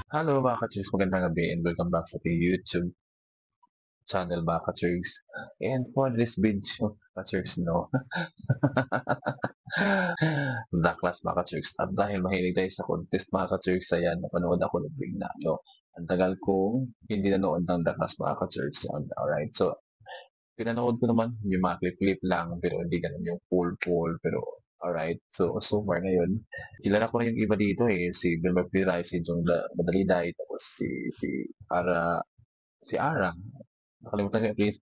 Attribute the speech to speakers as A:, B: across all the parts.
A: Hello mga ka-Church, magandang gabi and welcome back sa ating YouTube channel mga ka-Church. And for this video, ka-Church, no, the class mga ka-Church. At dahil mahilig tayo sa contest mga ka-Church, ayan, napanood ako ng bigla, no. Ang tagal kong hindi nanood ng the class mga ka-Church. Alright, so pinanood ko naman yung mga clip-clip lang, pero hindi ganun yung full, pero alright. So far ngayon, kilala ko na yung iba dito eh, si Wilmer Piray, si Jong Madaliday, tapos si Ara, nakalimutan ko yung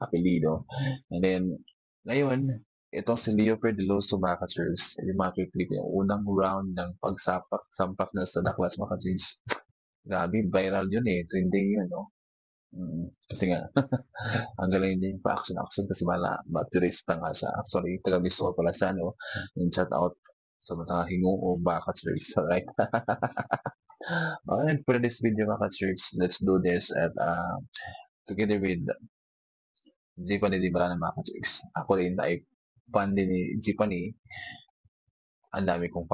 A: apelido. And then, ngayon, itong si Leo Perdiloso mga ka-Church, yung mga clip yung unang round ng pagsapak na sa Daklas mga ka-Church. Grabe, viral yun eh, trending yun, no? Kasi nga, ang galing din pa action kasi baterista nga siya. Actually, taga Bisol pala siya, no? Yung shout out sa mga hinguo baka church, alright? Alright, for this video mga church, let's do this at together with Jeepani di ba ng mga church. Ako rin ay fan din ni Jeepani. Ang dami kong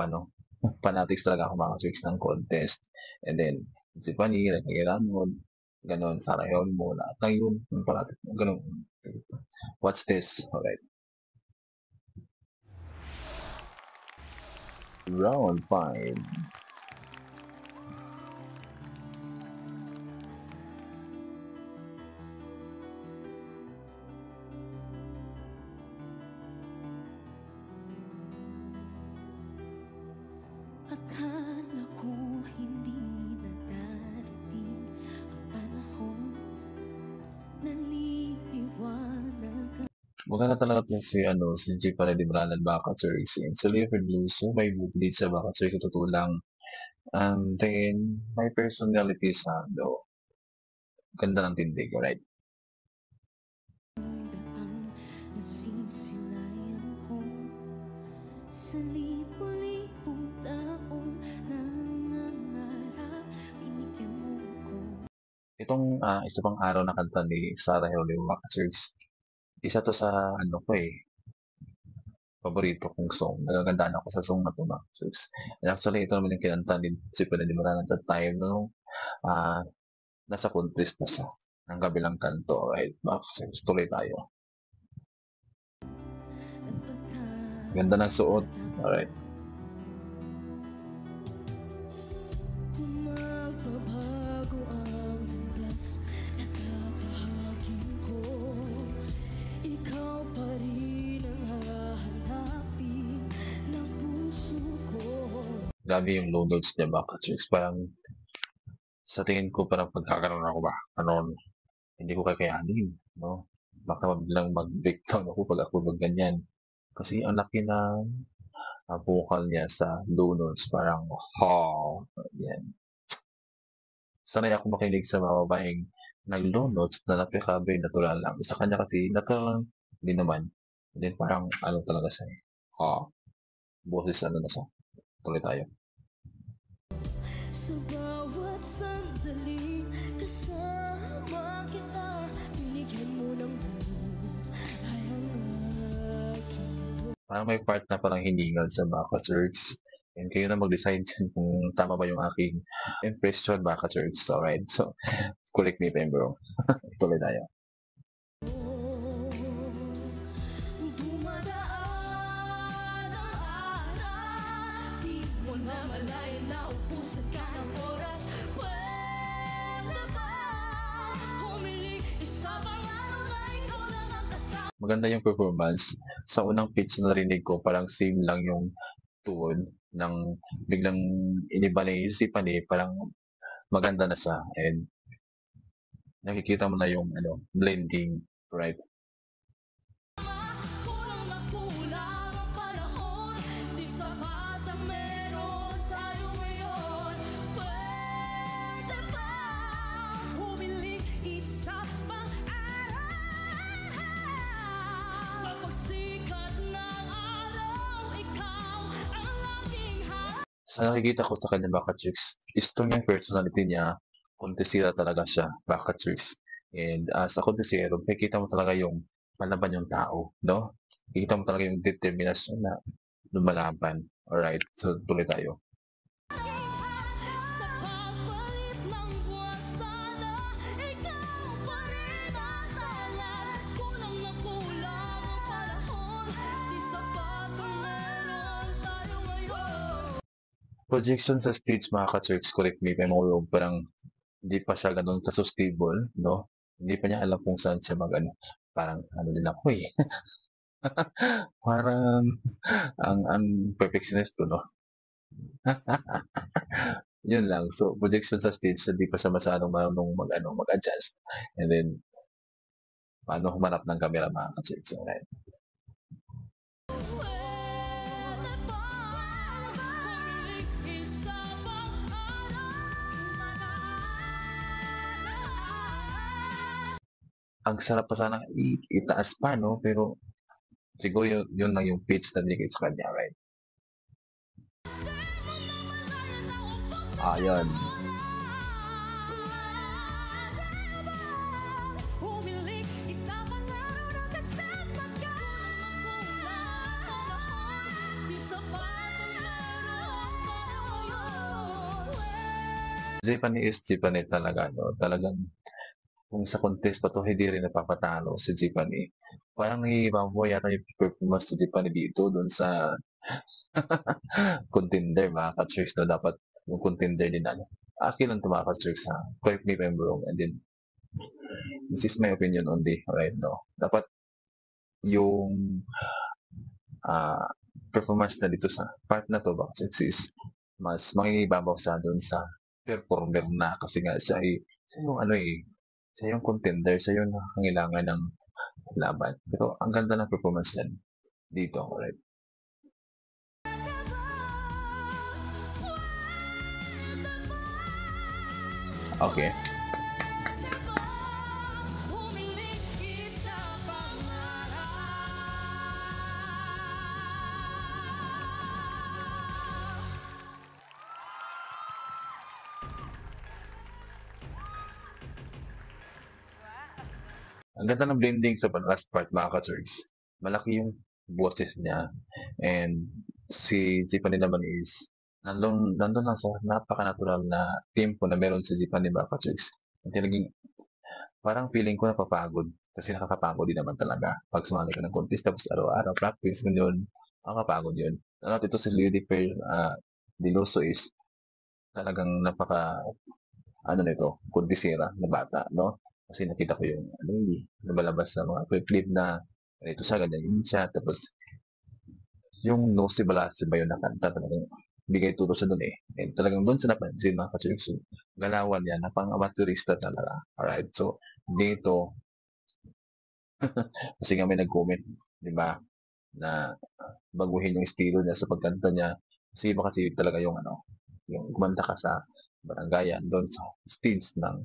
A: fanatics talaga ako mga church ng contest. And then, Jeepani, nagkagiran mo, ganon, sarayon mo, lahat ng yun, ganon. What's this? Alright. Round 5.
B: Akala ko hindi na darating ang panahon, naliliwanag.
A: Maganda talaga to si Jeep di Branan Baka Church. And sa Leopard Luso, may bukid sa Baka Church sa totoo lang. And then, may personality siya, though. Ganda ng tindig, right?
B: Daang nasisilayan ko sa libo-libong taong nangangarap, binigyan mo ko.
A: Itong isa pang araw na kanta ni Sarah Heronimo Baka Church. Isa to sa paborito kong song. Nagagandaan ako sa song na to Baka Church. And actually, ito naman yung kinanta ni Jeep di Branan sa time no, nasa contest na siya ng kabilang kanto, right? Baka Church, tuloy tayo. Ganda ng suot. Alright.
B: Magbabago ang landas na kakahagin ko, ikaw pa rin ang hahanapin ng puso ko.
A: Grabe yung low notes niya Baka Church. Parang sa tingin ko parang pagkakaroon ako ba, hindi ko kakayanin, no? Baka biglang mag-breakdown ako pag ako ganyan. Kasi ang laki ng vocal niya sa low notes, parang, yan. Sanay ako makinig sa mga babaeng nag-low notes na napaka-very natural lang. Sa kanya kasi, natural lang din naman. And then parang, talaga siya, boses na siya. Tuloy tayo.
B: Sa bawat sandali kasama kita, binigyan mo ng buhay ang aking.
A: Parang may part na parang hiningal sa Baka Church. And kayo na mag-decide dyan kung tama ba yung aking impression Baka Church. Alright, so correct me if I'm wrong. Tuloy tayo.
B: Dumadaan ang araw, di mo na malay na ubusan ka ng oras. Pwede ba humiling isa pang araw na ikaw lang ang kasama?
A: Maganda yung performance. Sa unang pitch na narinig ko, parang same lang yung tune ng biglang iniba na isipan parang maganda na siya. And nakikita mo na yung blending, right?
B: Kulang na kulang ang panahon, di sapat ang meron tayo ngayon. Pwede ba humiling isa pang araw? Sa pagsikat ng araw, ikaw ang laging
A: Sa nakikita ko sa kanya Baka Chicks, strong yung personality niya. Kontesira talaga siya, Baka Chicks. And sa kontesero, makikita mo talaga yung palaban yung tao, no? Makikita mo talaga yung determinasyon na lumalaban. Alright, so tuloy tayo.
B: sa
A: Projection sa stage mga ka-church, correct me if I'm wrong, parang hindi pa siya gano'n ka-sustainable, no? Hindi pa niya alam kung saan siya mag-ano. Parang ano din ako eh. Parang ang perfectionist ko, no? Yun lang. So, projection sa stage, hindi pa siya masyadong marunong mag-ano, mag-adjust. And then, paano humarap ng camera mga ka-church. Alright.
B: Pwede bang humiling isa pang araw?
A: Ang sarap pa sana itaas pa, no? Pero, siguro yun lang yung pitch na binigay sa kanya, right? Yun.
B: Humiling isa pang araw na kasama ka. Di sapat ang meron tayo.
A: Jeepani talaga, no? Talagang, kung sa contest pa to, hindi rin napapatalo si Jeepani. Parang naiibabaw yata yung performance si Jeepani dito doon sa contender, mga ka-church, no? Dapat yung contender din, ano. Akin lang ito, mga ka-church, ha? Correct me if I'm wrong. And then, this is my opinion only, right, no? Dapat yung ah performance na dito sa part na to, mga ka-church, is mas mangingibabaw siya doon sa performer na kasi nga siya yung ano eh, siya yung contender, siya yung nangangailangan ng laban. Pero ang ganda ng performance niyan dito, right? Okay.
B: Humiling isa pang araw.
A: Ang ganda ng blending sa last part, mga ka-church. Malaki yung boses niya. And si Tiffany naman is nandun lang sa napaka-natural na tempo na meron si Tiffany, mga ka-church. Talagang parang feeling ko napapagod. Kasi nakakapagod din naman talaga. Pag sumali ka ng contest, tapos araw-araw practice yun, nakakapagod yun. Ano, ito si Lady Fair Diloso is talagang napaka, ano nito, kundisera na bata, no? Kasi nakita ko yung, ano, lumalabas sa mga clip na, ganito siya, ganyan yun siya, tapos, yung No Si Balasi ba yun na kanta, talagang bigay turo siya dun eh. And talagang dun sa napansin, mga ka-church, yung galawan niya, na pang amateurista talaga. Alright, so, dito, kasi nga may nag-comment, di ba, na baguhin yung estilo niya sa pagkanta niya. Kasi iba kasi talaga yung ano, yung kumanta ka sa barangayan doon sa stage ng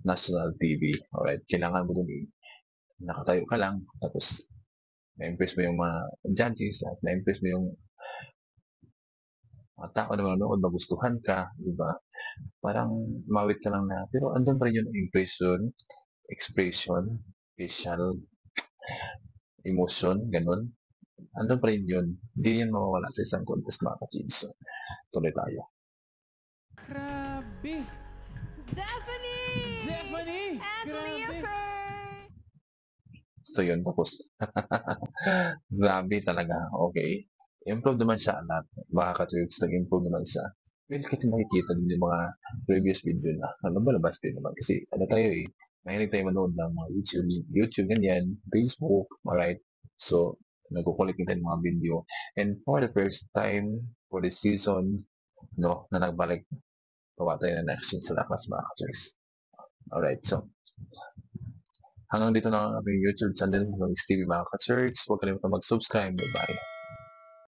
A: national TV. Alright, kailangan mo dun nakatayo ka lang, tapos na-impress mo yung mga judges at na-impress mo yung mga tao na manonood, magustuhan ka, di ba? Parang mawit ka lang na, pero andun pa rin yung impression, expression, facial, emotion, ganun. Andun pa rin yun. Hindi yan mawawala sa isang contest, mga ka-chins. So, tuloy tayo.
C: Grabe!
B: Zephanie!
C: Zephanie!
B: And
C: Grabe!
B: Leofer!
A: So, yun, tapos, grabe talaga, okay. Improve naman siya a lot. Mga ka-church, nag-improve naman siya. Well, kasi nakikita din yung mga previous video na lumalabas din naman. Kasi, ano tayo eh, mahilig tayo manood ng mga YouTube, ganyan, Facebook, alright. So, nagkukulik din tayo ng mga video. And for the first time, for this season, no, na nagbalik, gawa tayo ng action sa lakas, mga ka-church. Alright, so, hanggang dito na ang aming YouTube channel ng Stevie, mga ka-church. Huwag kalimutan mag-subscribe. Bye-bye.